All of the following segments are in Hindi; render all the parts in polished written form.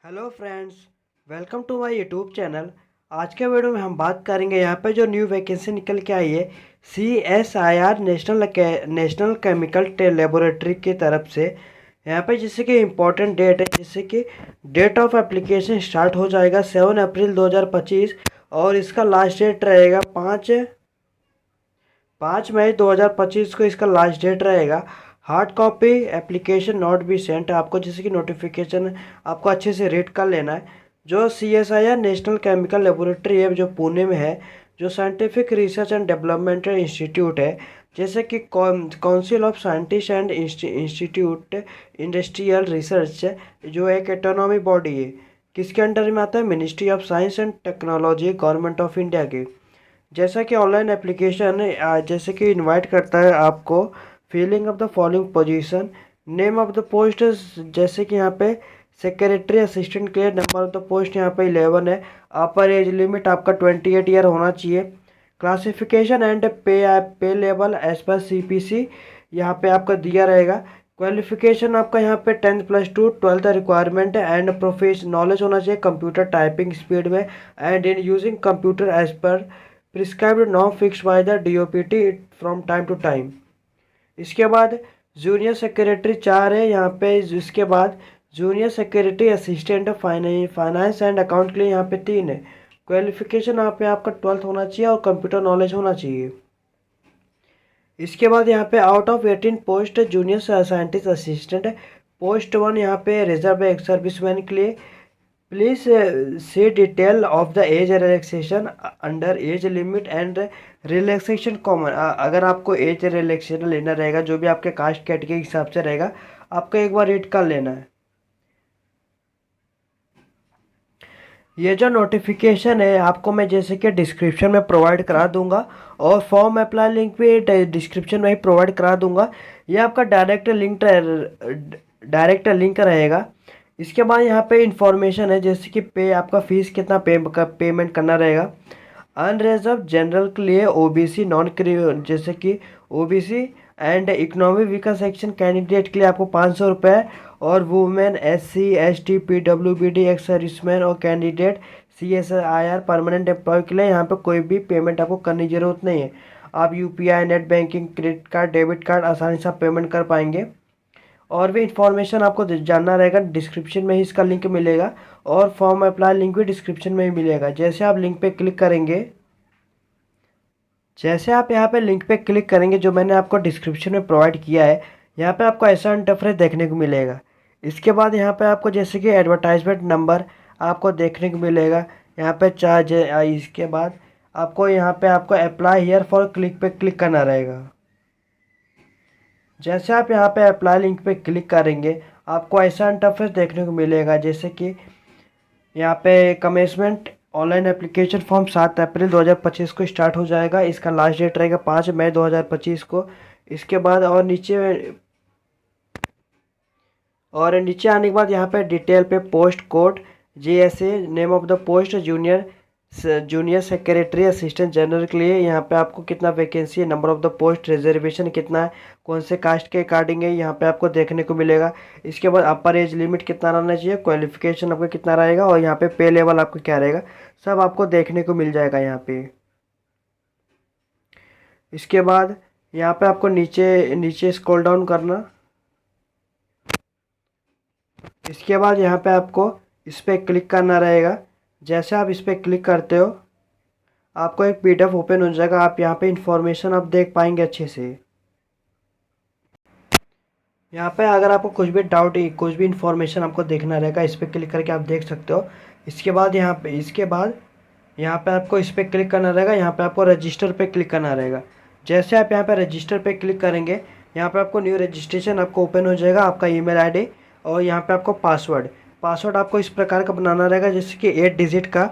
Hello friends, welcome to my YouTube channel. आज के वीडियो में हम बात करेंगे यहाँ पे जो न्यू वैकेंसी निकल के आई है CSIR नेशनल केमिकल लेबोरेटरी की तरफ से। यहाँ पे जैसे कि इम्पोर्टेंट डेट है, जैसे कि डेट ऑफ एप्लीकेशन स्टार्ट हो जाएगा 7 अप्रैल 2025 और इसका लास्ट डेट रहेगा 5 मई 2025 को इसका लास्ट डेट रहेगा। Hard copy application not be sent, आपको जैसे कि नोटिफिकेशन आपको अच्छे से रीड कर लेना है। जो CSIR नेशनल केमिकल लेबोरेटरी है जो पुणे में है, जो scientific research and developmental institute है, जैसे कि council of scientist and institute industrial research, जो एक एटोनॉमी बॉडी है, किसके अंडर में आता है? Ministry of science and technology, government of India के। जैसा कि ऑनलाइन एप्लीकेशन जैसे कि इनवाइट करता है आपको filling of the following position, name of the post, जैसे कि यहाँ पे सेक्रेटरी असिस्टेंट के लिए नंबर ऑफ द पोस्ट यहाँ पे 11 है। अपर एज लिमिट आपका 28 ईयर होना चाहिए। क्लासिफिकेशन एंड पे लेवल एज पर CPC यहाँ पे आपका दिया रहेगा। क्वालिफिकेशन आपका यहाँ पे 10+2 12th रिक्वायरमेंट है एंड प्रोफेशन नॉलेज होना चाहिए कंप्यूटर टाइपिंग स्पीड में and in using computer as per prescribed norm fixed by the DOPT from time to time. इसके बाद जूनियर सेक्रेटरी 4 है यहाँ पे। इसके बाद junior secretary assistant finance and account के लिए यहाँ पे 3 है। क्वालिफिकेशन यहाँ पे आपका 12th होना चाहिए और कंप्यूटर नॉलेज होना चाहिए। इसके बाद यहाँ पे out of 18 post junior scientist assistant, post 1 यहाँ पे रिजर्व है एक्स सर्विसमैन के लिए। Please see detail of the age relaxation under age limit and relaxation common. अगर आपको एज रिलैक्सेशन लेना रहेगा, जो भी आपके कास्ट कैटेगरी के हिसाब से रहेगा, आपको एक बार रीड कर लेना है। ये जो नोटिफिकेशन है आपको मैं जैसे कि डिस्क्रिप्शन में प्रोवाइड करा दूंगा और फॉर्म अप्लाई लिंक भी डिस्क्रिप्शन में ही प्रोवाइड करा दूंगा। ये आपका डायरेक्ट लिंक रहेगा। इसके बाद यहाँ पे इंफॉर्मेशन है, जैसे कि आपका फीस कितना पेमेंट करना रहेगा। अनरिजर्व जनरल के लिए OBC नॉन जैसे कि OBC and economic weaker section candidate के लिए आपको 500 रुपये और women SC ST PWBD ex serviceman और कैंडिडेट CSIR परमानेंट एम्प्लॉय के लिए यहाँ पे कोई भी पेमेंट आपको करने की ज़रूरत नहीं है। आप UPI net banking credit card debit card आसानी से आप पेमेंट कर पाएंगे। और भी इंफॉर्मेशन आपको जानना रहेगा डिस्क्रिप्शन में ही इसका लिंक मिलेगा और फॉर्म अप्लाई लिंक भी डिस्क्रिप्शन में ही मिलेगा। जैसे आप लिंक पे क्लिक करेंगे, जैसे आप यहाँ पे लिंक पे क्लिक करेंगे जो मैंने आपको डिस्क्रिप्शन में प्रोवाइड किया है, यहाँ पे आपको ऐसा इंटरफेस देखने को मिलेगा। इसके बाद यहाँ पे आपको जैसे कि एडवर्टाइजमेंट नंबर आपको देखने को मिलेगा यहाँ पे चार्ज। इसके बाद आपको यहाँ पे आपको अप्लाई हियर फॉर क्लिक पे क्लिक करना रहेगा। जैसे आप यहाँ पे अप्लाई लिंक पे क्लिक करेंगे आपको ऐसा इंटरफेस देखने को मिलेगा, जैसे कि यहाँ पे कमेंसमेंट ऑनलाइन एप्लीकेशन फॉर्म 7 अप्रैल 2025 को स्टार्ट हो जाएगा। इसका लास्ट डेट रहेगा 5 मई 2025 को। इसके बाद और नीचे आने के बाद यहाँ पे डिटेल पे post code JSA, name of the post junior secretary assistant general के लिए यहाँ पे आपको कितना वैकेंसी है, number of the post, reservation कितना है, कौन से कास्ट के अकॉर्डिंग है, यहाँ पे आपको देखने को मिलेगा। इसके बाद अपर एज लिमिट कितना रहना चाहिए, क्वालिफिकेशन आपका कितना रहेगा और यहाँ पे पे लेवल आपका क्या रहेगा, सब आपको देखने को मिल जाएगा यहाँ पे। इसके बाद यहाँ पे आपको नीचे नीचे स्क्रॉल डाउन करना। इसके बाद यहाँ पे आपको इस पर क्लिक करना रहेगा। जैसे आप इस पर क्लिक करते हो आपको एक PDF ओपन हो जाएगा। आप यहाँ पे इंफॉर्मेशन आप देख पाएंगे अच्छे से। यहाँ पे अगर आपको कुछ भी डाउट, कुछ भी इंफॉर्मेशन आपको देखना रहेगा, इस पर क्लिक करके आप देख सकते हो। इसके बाद यहाँ पे आपको इस पर क्लिक करना रहेगा। यहाँ पे आपको रजिस्टर पे क्लिक करना रहेगा। जैसे आप यहाँ पे रजिस्टर पे क्लिक करेंगे यहाँ पे आपको न्यू रजिस्ट्रेशन आपको ओपन हो जाएगा। आपका ईमेल ID और यहाँ पे आपको पासवर्ड आपको इस प्रकार का बनाना रहेगा, जैसे कि 8 डिजिट का,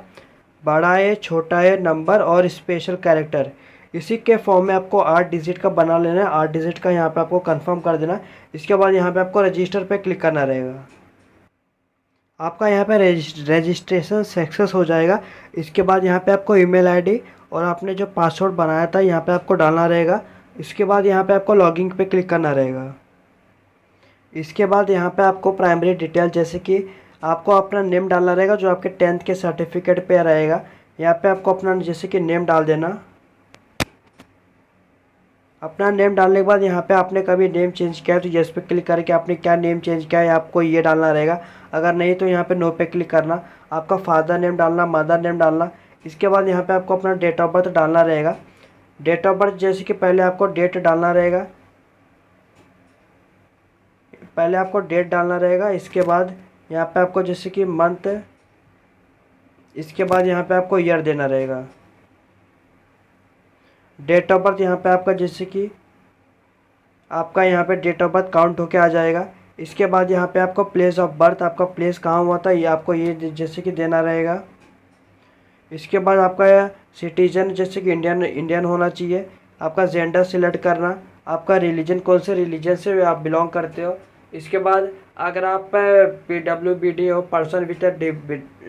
बड़ा है छोटा है नंबर और स्पेशल कैरेक्टर। इसी के फॉर्म में आपको 8 डिजिट का बना लेना है। 8 डिजिट का यहाँ पे आपको कंफर्म कर देना। इसके बाद यहाँ पे आपको रजिस्टर पे क्लिक करना रहेगा। आपका यहाँ पे रजिस्ट्रेशन सक्सेस हो जाएगा। इसके बाद यहाँ पे आपको ईमेल ID और आपने जो पासवर्ड बनाया था यहाँ पे आपको डालना रहेगा। इसके बाद यहाँ पे आपको लॉगिन पे क्लिक करना रहेगा। इसके बाद यहाँ पे आपको प्राइमरी डिटेल, जैसे कि आपको अपना नेम डालना रहेगा जो आपके 10th के सर्टिफिकेट पे रहेगा। यहाँ पे आपको अपना जैसे कि नेम डाल देना। अपना नेम डालने के बाद यहाँ पे आपने कभी नेम चेंज किया है तो यस पे क्लिक करके आपने क्या नेम चेंज किया है आपको ये डालना रहेगा। अगर नहीं तो यहाँ पे नो पे क्लिक करना। आपका फादर नेम डालना, मदर नेम डालना। इसके बाद यहाँ पे आपको अपना डेट ऑफ बर्थ डालना रहेगा। डेट ऑफ बर्थ जैसे कि पहले आपको डेट डालना रहेगा, इसके बाद यहाँ पे आपको जैसे कि मंथ, इसके बाद यहाँ पे आपको ईयर देना रहेगा। डेट ऑफ बर्थ यहाँ पे आपका जैसे कि आपका यहाँ पे डेट ऑफ बर्थ काउंट होके आ जाएगा। इसके बाद यहाँ पे आपको प्लेस ऑफ बर्थ, आपका प्लेस कहाँ हुआ था ये आपको ये जैसे कि देना रहेगा। इसके बाद आपका सिटीजन जैसे कि इंडियन होना चाहिए। आपका जेंडर सिलेक्ट करना, आपका रिलीजन कौन से रिलीजन से आप बिलोंग करते हो। इसके बाद अगर आप PWBD हो, पर्सन विथ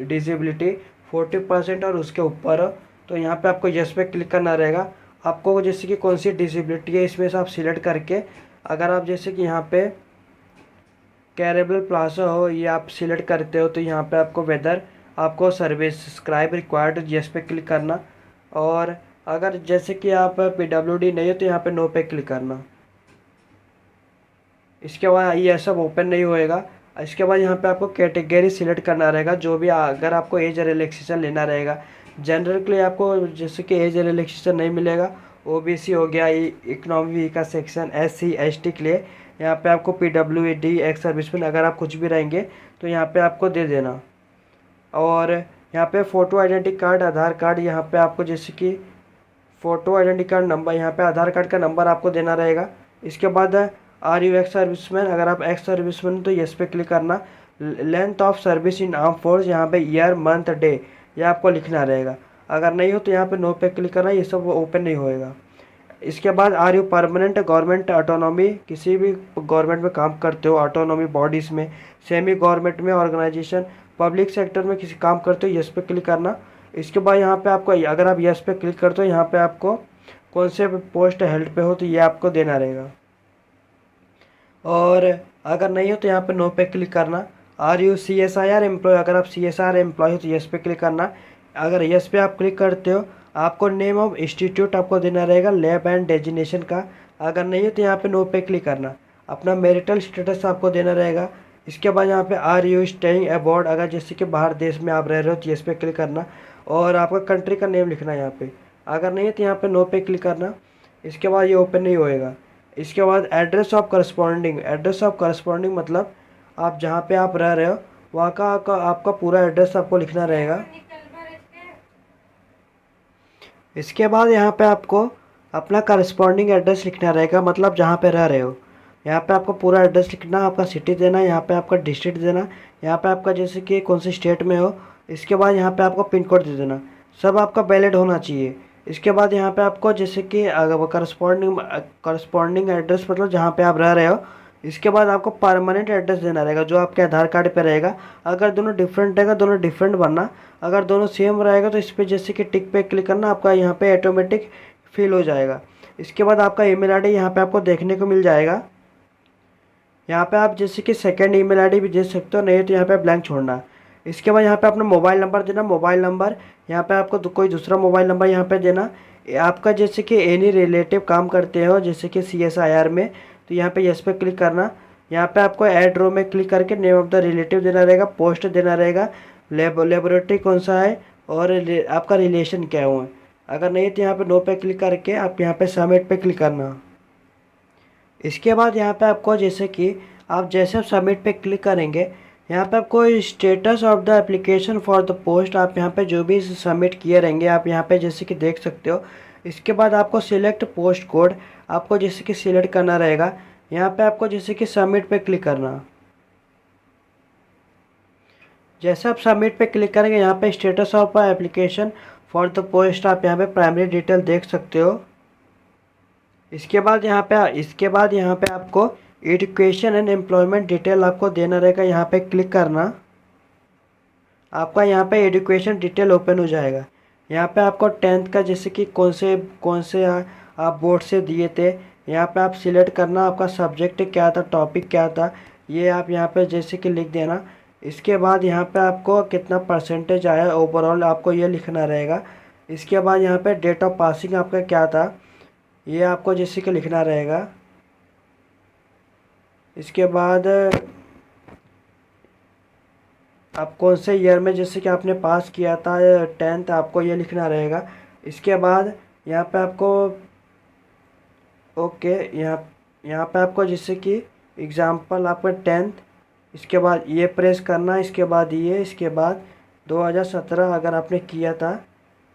डिसेबिलिटी 40% और उसके ऊपर हो, तो यहाँ पे आपको यस पे क्लिक करना रहेगा। आपको जैसे कि कौन सी डिसेबिलिटी है इसमें से आप सिलेक्ट करके, अगर आप जैसे कि यहाँ पे कैरेबल प्लाजा हो ये आप सिलेक्ट करते हो तो यहाँ पे आपको वेदर आपको सर्विस सब्सक्राइब रिक्वायर्ड यस पे क्लिक करना। और अगर जैसे कि आप PWD नहीं हो तो यहाँ पे नो पे क्लिक करना। इसके बाद ये सब ओपन नहीं होएगा। इसके बाद यहाँ पे आपको कैटेगरी सिलेक्ट करना रहेगा जो भी, अगर आपको एज रिलैक्सेशन लेना रहेगा। जनरल के लिए आपको जैसे कि एज रिलैक्सेशन नहीं मिलेगा। OBC हो गया, इकोनॉमी का सेक्शन, SC ST के लिए यहाँ पे आपको PWD एक्स सर्विसमैन अगर आप कुछ भी रहेंगे तो यहाँ पे आपको दे देना। और यहाँ पे फ़ोटो आइडेंटिटी कार्ड, आधार कार्ड, यहाँ पे आपको जैसे कि फ़ोटो आइडेंटिटी कार्ड नंबर, यहाँ पे आधार कार्ड का नंबर आपको देना रहेगा। इसके बाद आर यू एक्स सर्विसमैन, अगर आप एक्स सर्विसमैन तो यस पे क्लिक करना। Length of service in arm force, यहाँ पे ईयर मंथ डे ये आपको लिखना रहेगा। अगर नहीं हो तो यहाँ पे नो पे क्लिक करना, ये सब ओपन नहीं होएगा। इसके बाद are you permanent government autonomy, किसी भी गवर्नमेंट में काम करते हो, ऑटोनॉमी बॉडीज़ में, सेमी गवर्नमेंट में, ऑर्गेनाइजेशन, पब्लिक सेक्टर में किसी काम करते हो यस पे क्लिक करना। इसके बाद यहाँ पे आपको, अगर आप यस पे क्लिक करते हो यहाँ पे आपको कौन से पोस्ट हेल्ड पे हो तो ये आपको देना रहेगा। और अगर नहीं हो तो यहाँ पे नो पे क्लिक करना। आर यू CSIR एम्प्लॉय, अगर आप CSR एम्प्लॉय हो तो यस पे क्लिक करना। अगर यस पे आप क्लिक करते हो आपको नेम ऑफ इंस्टीट्यूट आपको देना रहेगा, लैब एंड डेजिनेशन का। अगर नहीं हो तो यहाँ पे नो पे क्लिक करना। अपना मैरिटल स्टेटस आपको देना रहेगा। इसके बाद यहाँ पे आर यू स्टेइंग अबॉर्ड, अगर जैसे कि बाहर देश में आप रह रहे हो तो यस पे क्लिक करना। और आपका कंट्री का नेम लिखना है यहाँ पे। अगर नहीं है तो यहाँ पे नो पे क्लिक करना। इसके बाद ये ओपन नहीं होएगा। इसके बाद एड्रेस ऑफ करस्पॉन्डिंग मतलब आप जहाँ पे आप रह रहे हो वहाँ का आपका पूरा एड्रेस आपको लिखना रहेगा। इसके बाद यहाँ पे आपको अपना करस्पॉन्डिंग एड्रेस लिखना रहेगा, मतलब जहाँ पे रह रहे हो। यहाँ पे आपको पूरा एड्रेस लिखना, आपका सिटी देना, यहाँ पे आपका डिस्ट्रिक्ट देना, यहाँ पे आपका जैसे कि कौन सी स्टेट में हो। इसके बाद यहाँ पे आपको पिन कोड दे देना, सब आपका वैलिड होना चाहिए। इसके बाद यहाँ पे आपको जैसे कि करस्पॉन्डिंग एड्रेस मतलब जहाँ पे आप रह रहे हो। इसके बाद आपको परमानेंट एड्रेस देना रहेगा जो आपके आधार कार्ड पे रहेगा। अगर दोनों डिफरेंट रहेगा दोनों डिफरेंट भरना, अगर दोनों सेम रहेगा तो इस पर जैसे कि टिक पे क्लिक करना, आपका यहाँ पे ऑटोमेटिक फिल हो जाएगा। इसके बाद आपका ईमेल आईडी यहाँ पे आपको देखने को मिल जाएगा। यहाँ पे आप जैसे कि सेकंड ईमेल आईडी भी दे सकते हो, नहीं तो यहाँ पे ब्लैंक छोड़ना। इसके बाद यहाँ पे अपना मोबाइल नंबर देना, मोबाइल नंबर यहाँ पे आपको कोई दूसरा मोबाइल नंबर यहाँ पे देना। आपका जैसे कि एनी रिलेटिव काम करते हो जैसे कि CSIR में तो यहाँ पे यस पे क्लिक करना। यहाँ पे आपको ऐड रो में क्लिक करके नेम ऑफ द रिलेटिव देना रहेगा, पोस्ट देना रहेगा, लेबोरेटरी कौन सा है और आपका रिलेशन क्या हुआ। अगर नहीं तो यहाँ पे नो पे क्लिक करके आप यहाँ पे सबमिट पे क्लिक करना। इसके बाद यहाँ पे आपको जैसे कि आप जैसे सबमिट पे क्लिक करेंगे यहाँ पे आपको status of the application for the post, आप यहाँ पे जो भी सबमिट किए रहेंगे आप यहाँ पे जैसे कि देख सकते हो। इसके बाद आपको सिलेक्ट पोस्ट कोड आपको जैसे कि सिलेक्ट करना रहेगा। यहाँ पे आपको जैसे कि सबमिट पे क्लिक करना। जैसे आप सबमिट पे क्लिक करेंगे यहाँ पे status of application for the post आप यहाँ पे प्राइमरी डिटेल देख सकते हो। इसके बाद यहाँ पे आपको एजुकेशन एंड एम्प्लॉयमेंट डिटेल आपको देना रहेगा, यहाँ पे क्लिक करना। आपका यहाँ पे एजुकेशन डिटेल ओपन हो जाएगा। यहाँ पे आपको 10th का जैसे कि कौन से आप बोर्ड से दिए थे यहाँ पे आप सिलेक्ट करना, आपका सब्जेक्ट क्या था, टॉपिक क्या था, ये आप यहाँ पे जैसे कि लिख देना। इसके बाद यहाँ पे आपको कितना परसेंटेज आया ओवरऑल आपको ये लिखना रहेगा। इसके बाद यहाँ पे डेट ऑफ पासिंग आपका क्या था ये आपको जैसे कि लिखना रहेगा। इसके बाद आप कौन से ईयर में जैसे कि आपने पास किया था 10th आपको ये लिखना रहेगा। इसके बाद यहाँ पे आपको ओके यहाँ यहाँ पे आपको जैसे कि एग्ज़ाम्पल आपका 10th, इसके बाद ये प्रेस करना, इसके बाद ये, इसके बाद 2017 अगर आपने किया था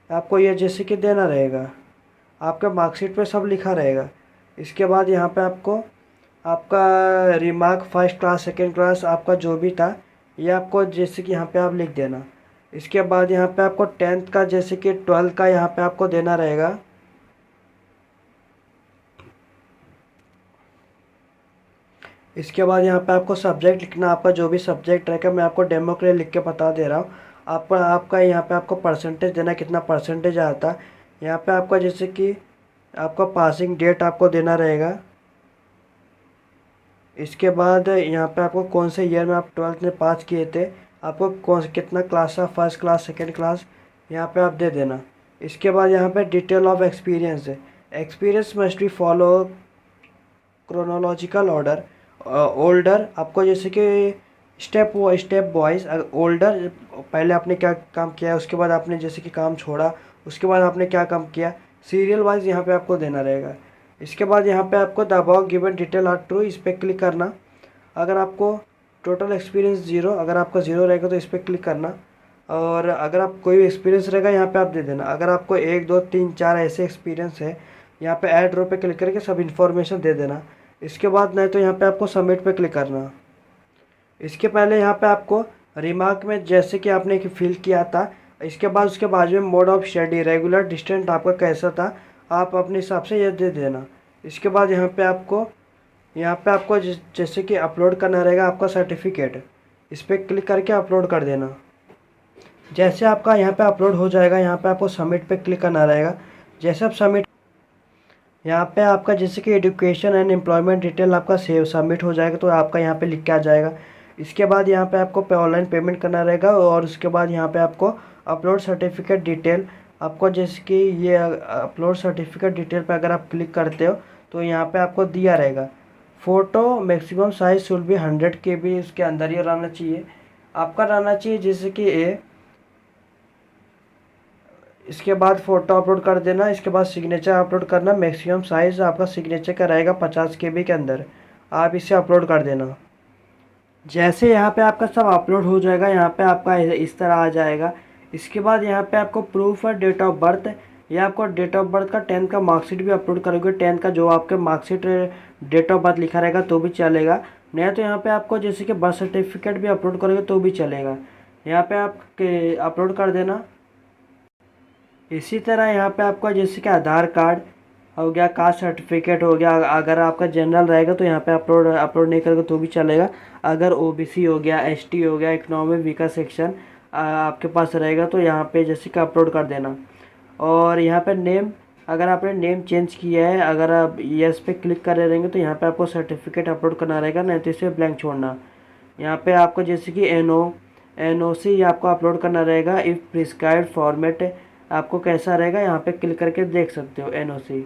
आपको ये जैसे कि देना रहेगा। आपका मार्कशीट पे सब लिखा रहेगा। इसके बाद यहाँ पे आपको आपका remark first class second class आपका जो भी था ये आपको जैसे कि यहाँ पे आप लिख देना। इसके बाद यहाँ पे आपको 10th का जैसे कि 12th का यहाँ पे आपको देना रहेगा। इसके बाद यहाँ पे आपको सब्जेक्ट लिखना, आपका जो भी सब्जेक्ट रहेगा मैं आपको डेमो के लिए लिख के बता दे रहा हूँ। आपका यहाँ पे आपको परसेंटेज देना, कितना परसेंटेज आता है। यहाँ पे आपका जैसे कि आपका पासिंग डेट आपको देना रहेगा। इसके बाद यहाँ पे आपको कौन से ईयर में आप 12th में पास किए थे, आपको कौन कितना क्लास था, फर्स्ट क्लास सेकेंड क्लास, यहाँ पे आप दे देना। इसके बाद यहाँ पे डिटेल ऑफ एक्सपीरियंस है। Experience must be follow chronological order. Older आपको जैसे कि स्टेप वाइज ओल्डर, पहले आपने क्या काम किया, उसके बाद आपने जैसे कि काम छोड़ा, उसके बाद आपने क्या काम किया, सीरियल वाइज यहाँ पे आपको देना रहेगा। इसके बाद यहाँ पे आपको the above given detail are true, इस पर क्लिक करना। अगर आपको टोटल एक्सपीरियंस ज़ीरो, अगर आपका ज़ीरो रहेगा तो इस पर क्लिक करना। और अगर आप कोई भी एक्सपीरियंस रहेगा यहाँ पे आप दे देना। अगर आपको 1 2 3 4 ऐसे एक्सपीरियंस है यहाँ पे ऐड रो पे क्लिक करके सब इन्फॉर्मेशन दे देना। इसके बाद नहीं तो यहाँ पे आपको सबमिट पे क्लिक करना। इसके पहले यहाँ पे आपको रिमार्क में जैसे कि आपने फिल किया था, इसके बाद उसके बाजू में mode of study regular distant आपका कैसा था आप अपने हिसाब से ये दे देना। इसके बाद यहाँ पे आपको जैसे कि अपलोड करना रहेगा आपका सर्टिफिकेट, इस पर क्लिक करके अपलोड कर देना। जैसे आपका यहाँ पे अपलोड हो जाएगा यहाँ पे आपको सबमिट पे क्लिक करना रहेगा। जैसे आप सबमिट, यहाँ पे आपका जैसे कि एजुकेशन एंड एम्प्लॉयमेंट डिटेल आपका सेव सबमिट हो जाएगा तो आपका यहाँ पे लिख के आ जाएगा। इसके बाद यहाँ पे आपको ऑनलाइन पेमेंट करना रहेगा और उसके बाद यहाँ पे आपको अपलोड सर्टिफिकेट डिटेल, आपको जैसे कि ये अपलोड सर्टिफिकेट डिटेल पे अगर आप क्लिक करते हो तो यहाँ पे आपको दिया रहेगा photo maximum size should be 100 KB इसके अंदर ही रहना चाहिए, आपका रहना चाहिए जैसे कि ए। इसके बाद फ़ोटो अपलोड कर देना। इसके बाद सिग्नेचर अपलोड करना, मैक्सिमम साइज़ आपका सिग्नेचर का रहेगा 50 KB के अंदर, आप इसे अपलोड कर देना। जैसे यहाँ पे आपका सब अपलोड हो जाएगा यहाँ पे आपका इस तरह आ जाएगा। इसके बाद यहाँ पे आपको प्रूफ और डेट ऑफ बर्थ, या आपको डेट ऑफ बर्थ का 10th का मार्कशीट भी अपलोड करोगे, 10th का जो आपके मार्कशीट डेट ऑफ बर्थ लिखा रहेगा तो भी चलेगा, नहीं तो यहाँ पे आपको जैसे कि बर्थ सर्टिफिकेट भी अपलोड करोगे तो भी चलेगा। यहाँ पे आप अपलोड कर देना। इसी तरह यहाँ पे आपका जैसे कि आधार कार्ड हो गया, कास्ट सर्टिफिकेट हो गया, अगर आपका जनरल रहेगा तो यहाँ पे अपलोड नहीं करोगे तो भी चलेगा। अगर ओबीसी हो गया, एसटी हो गया, इकोनॉमिक वीकर सेक्शन आपके पास रहेगा तो यहाँ पे जैसे कि अपलोड कर देना। और यहाँ पे नेम, अगर आपने नेम चेंज किया है, अगर आप यस पे क्लिक कर रहेंगे तो यहाँ पे आपको सर्टिफिकेट अपलोड करना रहेगा, नहीं तो इसे ब्लैंक छोड़ना। यहाँ पे आपको जैसे कि एनओसी आपको अपलोड करना रहेगा इफ़ प्रिस्क्राइब्ड फॉर्मेट, आपको कैसा रहेगा यहाँ पे क्लिक करके देख सकते हो। एनओसी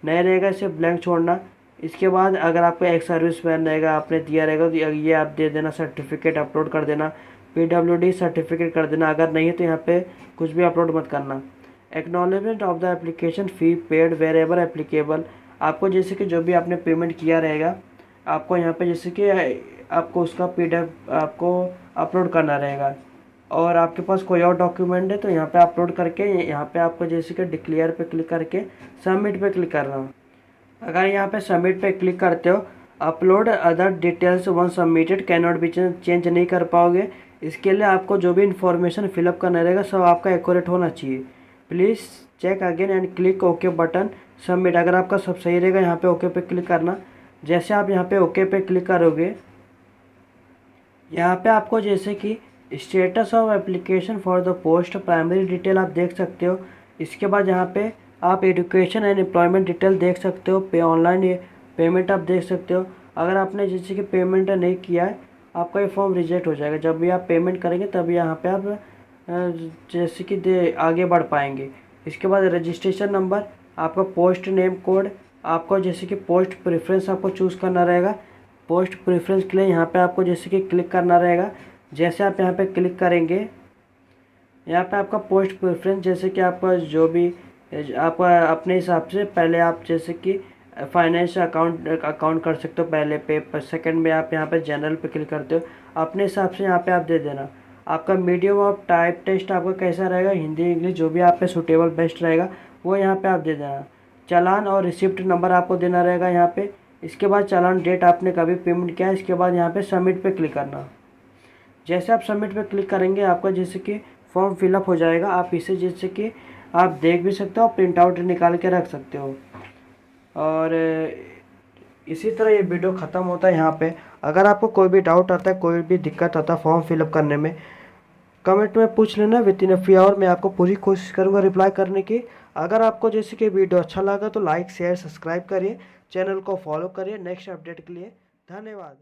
नहीं रहेगा इसे ब्लैंक छोड़ना। इसके बाद अगर आपको एक सर्विस मैन रहेगा आपने दिया रहेगा तो ये आप दे देना, सर्टिफिकेट अपलोड कर देना। पीडब्ल्यूडी सर्टिफिकेट कर देना, अगर नहीं है तो यहाँ पे कुछ भी अपलोड मत करना। Acknowledgement of the application fee paid wherever applicable, आपको जैसे कि जो भी आपने पेमेंट किया रहेगा आपको यहाँ पे जैसे कि आपको उसका PDF आपको अपलोड करना रहेगा। और आपके पास कोई और डॉक्यूमेंट है तो यहाँ पे अपलोड करके यहाँ पे आपको जैसे कि डिक्लेयर पे क्लिक करके सबमिट पे क्लिक करना। अगर यहाँ पे सबमिट पे क्लिक करते हो, upload other details one submitted can not be change नहीं कर पाओगे। इसके लिए आपको जो भी इन्फॉर्मेशन फिलअप करना रहेगा सब आपका एक्यूरेट होना चाहिए। Please check again and click okay button submit, अगर आपका सब सही रहेगा यहाँ पे ओके पे क्लिक करना। जैसे आप यहाँ पे ओके पे क्लिक करोगे यहाँ पे आपको जैसे कि status of application for the post primary detail आप देख सकते हो। इसके बाद यहाँ पे आप एजुकेशन एंड एम्प्लॉयमेंट डिटेल देख सकते हो, पे ऑनलाइन पेमेंट आप देख सकते हो। अगर आपने जैसे कि पेमेंट नहीं किया है आपका ये फॉर्म रिजेक्ट हो जाएगा। जब भी आप पेमेंट करेंगे तभी यहाँ पे आप जैसे कि आगे बढ़ पाएंगे। इसके बाद रजिस्ट्रेशन नंबर, आपका पोस्ट नेम कोड, आपको जैसे कि पोस्ट प्रेफरेंस आपको चूज़ करना रहेगा। पोस्ट प्रेफरेंस के लिए यहाँ पे आपको जैसे कि क्लिक करना रहेगा। जैसे आप यहाँ पे क्लिक करेंगे, यहाँ पे आपका पोस्ट प्रेफरेंस जैसे कि आपका जो भी आपका अपने हिसाब से, पहले आप जैसे कि फाइनेंस अकाउंट कर सकते हो पहले पे, सेकंड में आप यहाँ पे जनरल पे क्लिक करते हो, अपने हिसाब से यहाँ पे आप दे देना। आपका मीडियम ऑफ टाइप टेस्ट आपका कैसा रहेगा, हिंदी इंग्लिश जो भी आप पे सूटेबल बेस्ट रहेगा वो यहाँ पे आप दे देना। चालान और रिसिप्ट नंबर आपको देना रहेगा यहाँ पे। इसके बाद चालान डेट आपने कभी पेमेंट किया है, इसके बाद यहाँ पे सबमिट पे क्लिक करना। जैसे आप सबमिट पे क्लिक करेंगे आपका जैसे कि फॉर्म फिलअप हो जाएगा। आप इसे जैसे कि आप देख भी सकते हो, प्रिंट आउट निकाल के रख सकते हो। और इसी तरह ये वीडियो ख़त्म होता है यहाँ पे। अगर आपको कोई भी डाउट आता है, कोई भी दिक्कत आता है फॉर्म फिलअप करने में, कमेंट में पूछ लेना। Within a few hour मैं आपको पूरी कोशिश करूँगा रिप्लाई करने की। अगर आपको जैसे कि वीडियो अच्छा लगा तो लाइक शेयर सब्सक्राइब करिए, चैनल को फॉलो करिए। नेक्स्ट अपडेट के लिए धन्यवाद।